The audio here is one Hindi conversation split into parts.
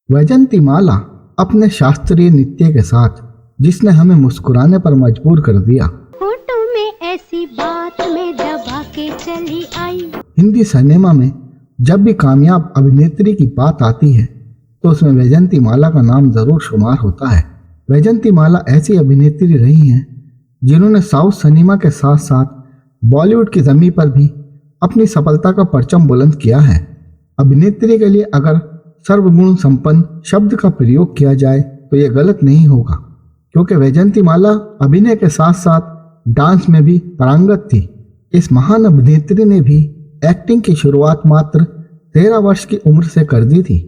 वैजंतीमाला अपने शास्त्रीय नृत्य के साथ जिसने हमें मुस्कुराने पर मजबूर कर दिया। होठों में ऐसी बात में दबा के चली आई। हिंदी सिनेमा में जब भी कामयाब अभिनेत्री की बात आती है तो उसमें वैजंतीमाला का नाम जरूर शुमार होता है। वैजंतीमाला ऐसी अभिनेत्री रही हैं जिन्होंने साउथ सिनेमा के साथ साथ बॉलीवुड की जमीन पर भी अपनी सफलता का परचम बुलंद किया है। अभिनेत्री के लिए अगर सर्वगुण संपन्न शब्द का प्रयोग किया जाए तो यह गलत नहीं होगा, क्योंकि वैजंतीमाला अभिनय के साथ साथ डांस में भी पारंगत थी। इस महान अभिनेत्री ने भी एक्टिंग की शुरुआत मात्र 13 वर्ष की उम्र से कर दी थी।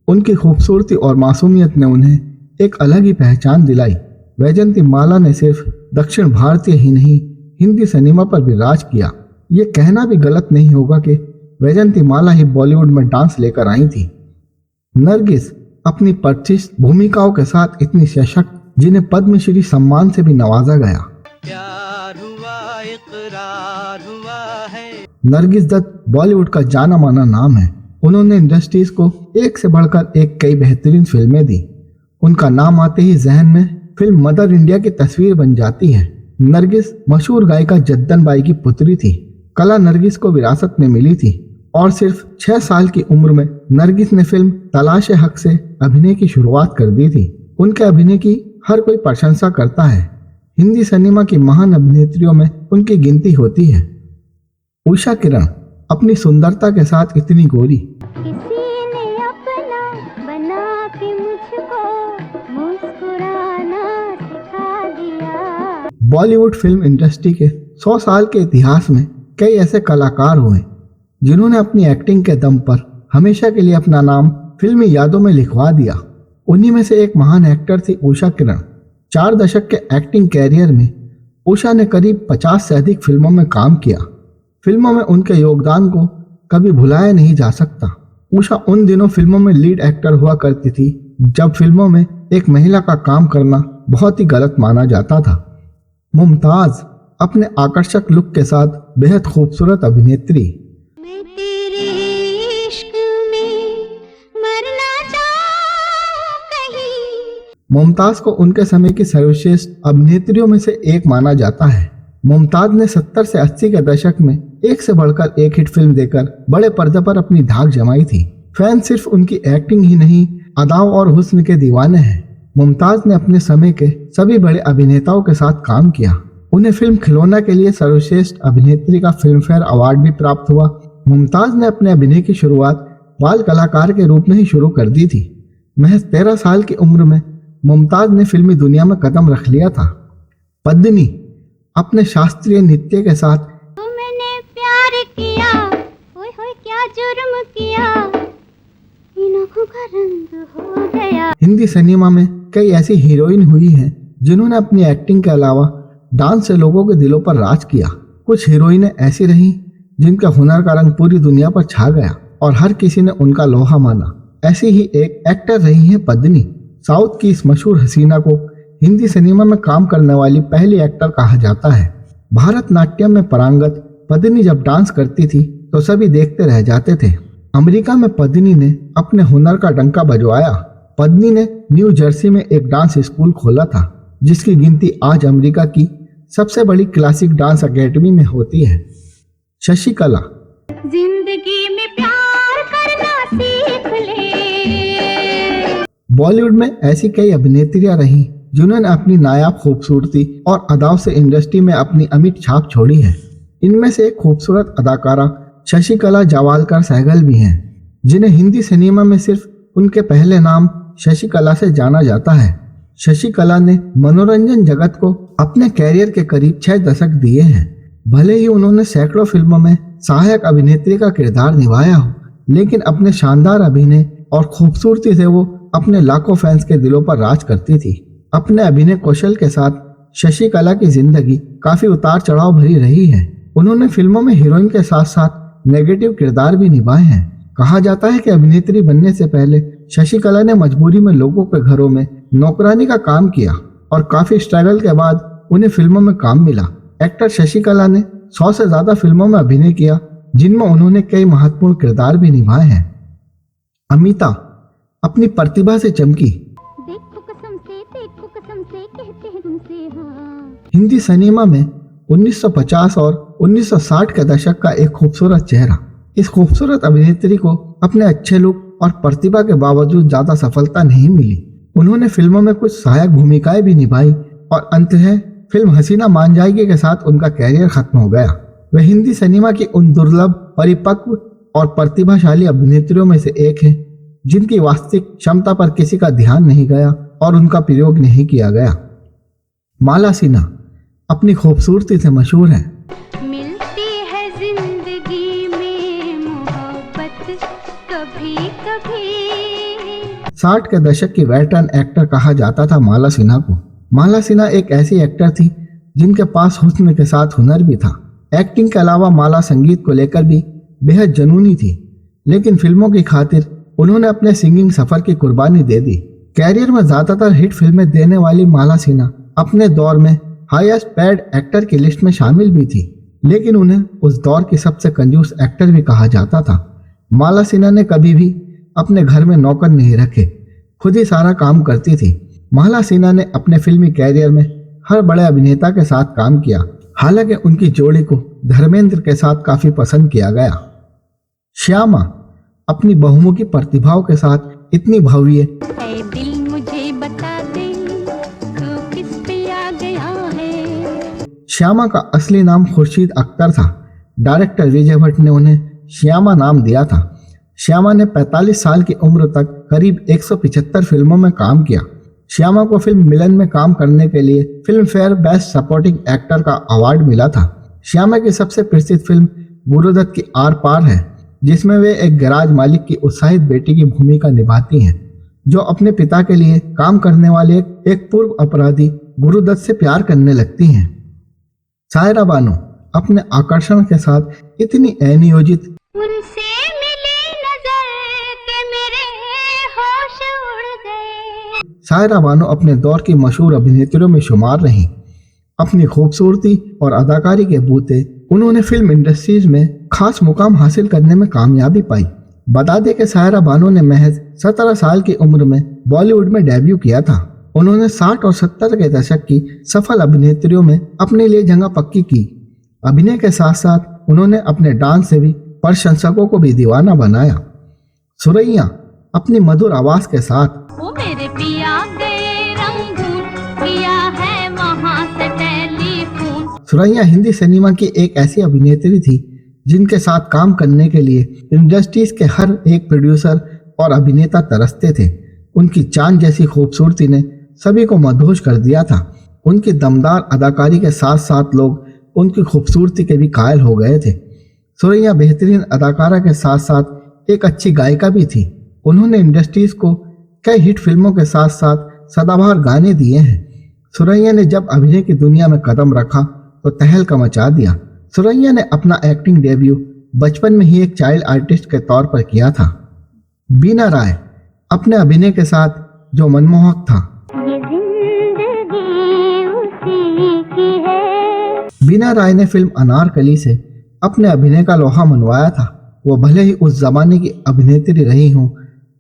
उनकी खूबसूरती और मासूमियत ने उन्हें एक अलग ही पहचान दिलाई। वैजंतीमाला ने सिर्फ दक्षिण भारतीय ही नहीं, हिंदी सिनेमा पर भी राज किया। ये कहना भी गलत नहीं होगा कि वैजंतीमाला ही बॉलीवुड में डांस लेकर आई थी। नरगिस अपनी प्रतिष्ठित भूमिकाओं के साथ इतनी सशक्त, जिन्हें पद्मश्री सम्मान से भी नवाजा गया। प्यार हुआ, इकरार हुआ है। नरगिस दत्त बॉलीवुड का जाना माना नाम है। उन्होंने इंडस्ट्रीज को एक से बढ़कर एक कई बेहतरीन फिल्में दी। उनका नाम आते ही जहन में फिल्म मदर इंडिया की तस्वीर बन जाती है। नरगिस मशहूर गायिका जद्दन बाई की पुत्री थी। कला नरगिस को विरासत में मिली थी और सिर्फ 6 साल की उम्र में नरगिस ने फिल्म तलाशे हक से अभिनय की शुरुआत कर दी थी। उनके अभिनय की हर कोई प्रशंसा करता है। हिंदी सिनेमा की महान अभिनेत्रियों में उनकी गिनती होती है। उषा किरण अपनी सुंदरता के साथ इतनी गोरी, किसी ने अपना बना के मुझको मुस्कुराना सिखा दिया। बॉलीवुड फिल्म इंडस्ट्री के 100 साल के इतिहास में कई ऐसे कलाकार हुए जिन्होंने अपनी एक्टिंग के दम पर हमेशा के लिए अपना नाम फिल्मी यादों में लिखवा दिया। उन्हीं में से एक महान एक्टर थी उषा किरण। 4 दशक के एक्टिंग कैरियर में उषा ने करीब 50 से अधिक फिल्मों में काम किया। फिल्मों में उनके योगदान को कभी भुलाया नहीं जा सकता। उषा उन दिनों फिल्मों में लीड एक्टर हुआ करती थी जब फिल्मों में एक महिला का काम करना बहुत ही गलत माना जाता था। मुमताज अपने आकर्षक लुक के साथ बेहद खूबसूरत अभिनेत्री। मैं तेरे इश्क में मरना चाहूं कहीं। मुमताज को उनके समय की सर्वश्रेष्ठ अभिनेत्रियों में से एक माना जाता है। मुमताज ने 70 से 80 के दशक में एक से बढ़कर एक हिट फिल्म देकर बड़े पर्दे पर अपनी धाक जमाई थी। फैन सिर्फ उनकी एक्टिंग ही नहीं, अदाओं और हुस्न के दीवाने हैं। मुमताज ने अपने समय के सभी बड़े अभिनेताओं के साथ काम किया। उन्हें फिल्म खिलौना के लिए सर्वश्रेष्ठ अभिनेत्री का फिल्म फेयर अवार्ड भी प्राप्त हुआ। मुमताज ने अपने अभिनय की शुरुआत बाल कलाकार के रूप में ही शुरू कर दी थी। महज 13 साल की उम्र में मुमताज ने फिल्मी दुनिया में कदम रख लिया था। पद्मिनी अपने शास्त्रीय नृत्य के साथ मैंने प्यार किया, ओए होए क्या जुर्म किया, इन आँखों का रंग हो गया। हिंदी सिनेमा में कई ऐसी हीरोइन हुई हैं जिन्होंने अपनी एक्टिंग के अलावा डांस से लोगों के दिलों पर राज किया। कुछ हीरोइनें ऐसी रहीं जिनका हुनर का रंग पूरी दुनिया पर छा गया और हर किसी ने उनका लोहा माना। ऐसी ही एक एक्टर रही है पद्मिनी। साउथ की इस मशहूर हसीना को हिंदी सिनेमा में काम करने वाली पहली एक्टर कहा जाता है। भारतनाट्यम में पारंगत पद्मिनी जब डांस करती थी तो सभी देखते रह जाते थे। अमेरिका में पद्मिनी ने अपने हुनर का डंका बजवाया। पद्मिनी ने न्यू जर्सी में एक डांस स्कूल खोला था जिसकी गिनती आज अमेरिका की सबसे बड़ी क्लासिक डांस अकेडमी में होती है। शशिकला जिंदगी में प्यार करना सीख ले। बॉलीवुड में ऐसी कई अभिनेत्रियां रहीं जिन्होंने अपनी नायाब खूबसूरती और अदाओं से इंडस्ट्री में अपनी अमिट छाप छोड़ी है। इनमें से एक खूबसूरत अदाकारा शशिकला जावालकर सहगल भी हैं, जिन्हें हिंदी सिनेमा में सिर्फ उनके पहले नाम शशिकला से जाना जाता है। शशिकला ने मनोरंजन जगत को अपने कैरियर के करीब 6 दशक दिए हैं। भले ही उन्होंने सैकड़ों फिल्मों में सहायक अभिनेत्री का किरदार निभाया हो, लेकिन अपने शानदार अभिनय और खूबसूरती से वो अपने लाखों फैंस के दिलों पर राज करती थी। अपने अभिनय कौशल के साथ शशिकला की जिंदगी काफी उतार चढ़ाव भरी रही है। उन्होंने फिल्मों में हीरोइन के साथ साथ नेगेटिव किरदार भी निभाए हैं। कहा जाता है कि अभिनेत्री बनने से पहले शशिकला ने मजबूरी में लोगों के घरों में नौकरानी का काम किया और काफी स्ट्रगल के बाद उन्हें फिल्मों में काम मिला। एक्टर शशिकला ने 100 से ज्यादा फिल्मों में अभिनय किया, जिनमें उन्होंने कई महत्वपूर्ण किरदार भी निभाए हैं। अमिता अपनी प्रतिभा से चमकी। देखो कसम से कहते हैं तुमसे हाँ। हिंदी सिनेमा में 1950 और 1960 के दशक का एक खूबसूरत चेहरा। इस खूबसूरत अभिनेत्री को अपने अच्छे लुक और प्रतिभा के बावजूद ज्यादा सफलता नहीं मिली। उन्होंने फिल्मों में कुछ सहायक भूमिकाएं भी निभाई और अंततः फिल्म हसीना मान जाएगी के साथ उनका कैरियर खत्म हो गया। वह हिंदी सिनेमा की उन दुर्लभ, परिपक्व और प्रतिभाशाली अभिनेत्रियों में से एक है जिनकी वास्तविक क्षमता पर किसी का ध्यान नहीं गया और उनका प्रयोग नहीं किया गया। माला सिन्हा अपनी खूबसूरती से मशहूर है। मिलती है जिंदगी में मोहब्बत कभी कभी। 60 के दशक की वेटरन एक्टर कहा जाता था माला सिन्हा को। माला सिन्हा एक ऐसी एक्टर थी जिनके पास हुस्न के साथ हुनर भी था। एक्टिंग के अलावा माला संगीत को लेकर भी बेहद जुनूनी थी, लेकिन फिल्मों की खातिर उन्होंने अपने सिंगिंग सफर की कुर्बानी दे दी। कैरियर में ज्यादातर हिट फिल्में देने वाली माला सिन्हा अपने दौर में हाईएस्ट पेड एक्टर की लिस्ट में शामिल भी थी, लेकिन उन्हें उस दौर की सबसे कंजूस एक्टर भी कहा जाता था। माला सिन्हा ने कभी भी अपने घर में नौकर नहीं रखे, खुद ही सारा काम करती थी। माला सिन्हा ने अपने फिल्मी कैरियर में हर बड़े अभिनेता के साथ काम किया, हालांकि उनकी जोड़ी को धर्मेंद्र के साथ काफी पसंद किया गया। श्यामा अपनी बहुमुखी प्रतिभाओं के साथ इतनी भव्य ऐ दिल मुझे बता दे तू किस पे आ गया है। श्यामा का असली नाम खुर्शीद अख्तर था। डायरेक्टर विजय भट्ट ने उन्हें श्यामा नाम दिया था। श्यामा ने 45 साल की उम्र तक करीब 175 फिल्मों में काम किया। श्यामा को फिल्म मिलन में काम करने के लिए film fair best supporting actor का अवार्ड मिला था। श्यामा की सबसे प्रसिद्ध फिल्म गुरुदत्त की आर पार है, जिसमें वे एक गैराज मालिक की उत्साहित बेटी की भूमिका निभाती हैं, जो अपने पिता के लिए काम करने वाले एक पूर्व अपराधी गुरुदत्त से प्यार करने लगती हैं। सायरा बानो अपने आकर्षण के साथ इतनी अनियोजित उनसे मिली नजर के मेरे होश उड़ गए। सायरा बानो अपने दौर की मशहूर अभिनेत्रियों में शुमार रहीं। अपनी खूबसूरती और अदाकारी के बूते उन्होंने फिल्म इंडस्ट्रीज में खास मुकाम हासिल करने में कामयाबी पाई। बता दें कि सायरा बानो ने महज 17 साल की उम्र में बॉलीवुड में डेब्यू किया था। उन्होंने 60 और 70 के दशक की सफल अभिनेत्रियों में अपने लिए जगह पक्की की। अभिनय के साथ साथ उन्होंने अपने डांस से भी प्रशंसकों को भी दीवाना बनाया। सुरैया अपनी मधुर आवाज के साथ ओ मेरे पिया गए रंगून पिया है वहाँ से टेलीफोन। सुरैया हिंदी सिनेमा की एक ऐसी अभिनेत्री थी जिनके साथ काम करने के लिए इंडस्ट्रीज के हर एक प्रोड्यूसर और अभिनेता तरसते थे। उनकी चांद जैसी खूबसूरती ने सभी को मदहोश कर दिया था। उनकी दमदार अदाकारी के साथ साथ लोग उनकी खूबसूरती के भी कायल हो गए थे। सुरैया बेहतरीन अदाकारा के साथ साथ एक अच्छी गायिका भी थी। उन्होंने इंडस्ट्रीज को कई हिट फिल्मों के साथ साथ सदाबहार गाने दिए हैं। सुरैया ने जब अभिनय की दुनिया में कदम रखा तो तहलका मचा दिया। सुरैया ने अपना एक्टिंग डेब्यू बचपन में ही एक चाइल्ड आर्टिस्ट के तौर पर किया था। बीना राय अपने अभिनय के साथ जो मनमोहक था। ये जिंदगी उसी की है। बीना राय ने फिल्म अनारकली से अपने अभिनय का लोहा मनवाया था। वो भले ही उस जमाने की अभिनेत्री रही हों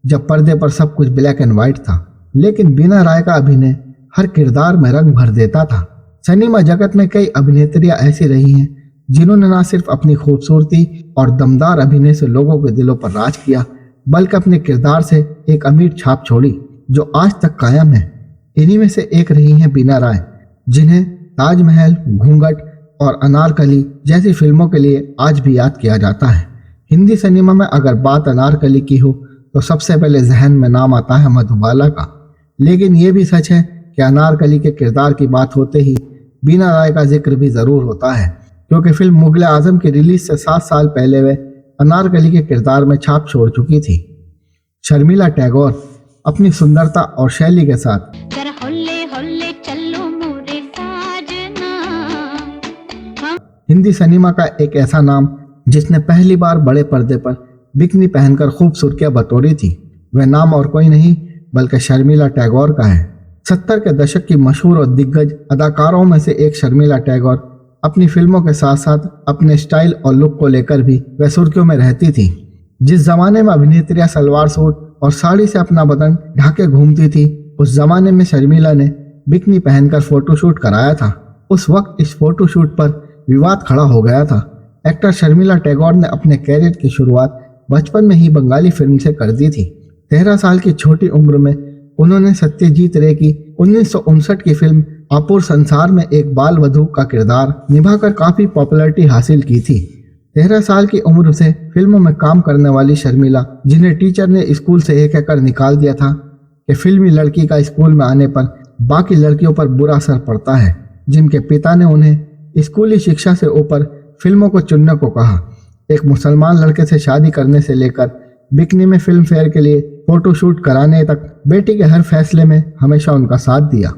जब पर्दे पर सब कुछ ब्लैक एंड व्हाइट था, लेकिन बीना राय का अभिनय हर किरदार में रंग भर देता था। सिनेमा जगत में कई अभिनेत्रियां ऐसी रही हैं जिन्होंने न सिर्फ अपनी खूबसूरती और दमदार अभिनय से लोगों के दिलों पर राज किया, बल्कि अपने किरदार से एक अमीर छाप छोड़ी जो आज तक कायम है। इन्हीं में से एक रही हैं बीना राय, जिन्हें ताजमहल, घूंघट और अनारकली जैसी फिल्मों के लिए आज भी याद किया जाता है। हिंदी सिनेमा में अगर बात अनारकली की हो तो सबसे पहले जहन में नाम आता है मधुबाला का, लेकिन ये भी सच है कि अनारकली के किरदार की बात होते ही बीना राय का जिक्र भी जरूर होता है, क्योंकि फिल्म मुगल आजम की रिलीज से 7 साल पहले वे अनारकली के किरदार में छाप छोड़ चुकी थी। शर्मिला टैगोर अपनी सुंदरता और शैली के साथ जरा होले होले चलो मोरे साजना। हिंदी सिनेमा का एक ऐसा नाम जिसने पहली बार बड़े पर्दे पर बिकनी पहनकर खूब सुर्खियां बटोरी थी, वह नाम और कोई नहीं बल्कि शर्मिला टैगोर का है। 70 के दशक की मशहूर और दिग्गज अदाकारों में से एक शर्मिला टैगोर अपनी फिल्मों के साथ साथ अपने स्टाइल और लुक को लेकर भी वह सुर्खियों में रहती थी। जिस जमाने में अभिनेत्रियां सलवार सूट और साड़ी से अपना बदन ढाके घूमती थी। उस जमाने में शर्मिला ने बिकनी पहनकर फोटोशूट कराया था। उस वक्त इस फोटोशूट पर विवाद खड़ा हो गया था। एक्टर शर्मिला टैगोर ने अपने कैरियर की शुरुआत बचपन में ही बंगाली फिल्म से कर दी थी। 13 साल की छोटी उम्र में उन्होंने सत्यजीत रे की 1959 की फिल्म आपुर संसार में एक बाल वधू का किरदार निभाकर काफी पॉपुलैरिटी हासिल की थी। 13 साल की उम्र से फिल्मों में काम करने वाली शर्मिला, जिन्हें टीचर ने स्कूल से ये कहकर निकाल दिया था कि फिल्मी लड़की का स्कूल में आने पर बाकी लड़कियों पर बुरा असर पड़ता है, जिनके पिता ने उन्हें स्कूली शिक्षा से ऊपर फिल्मों को चुनने को कहा। एक मुसलमान लड़के से शादी करने से लेकर बिकनी में फिल्म फेयर के लिए फोटोशूट कराने तक बेटी के हर फैसले में हमेशा उनका साथ दिया।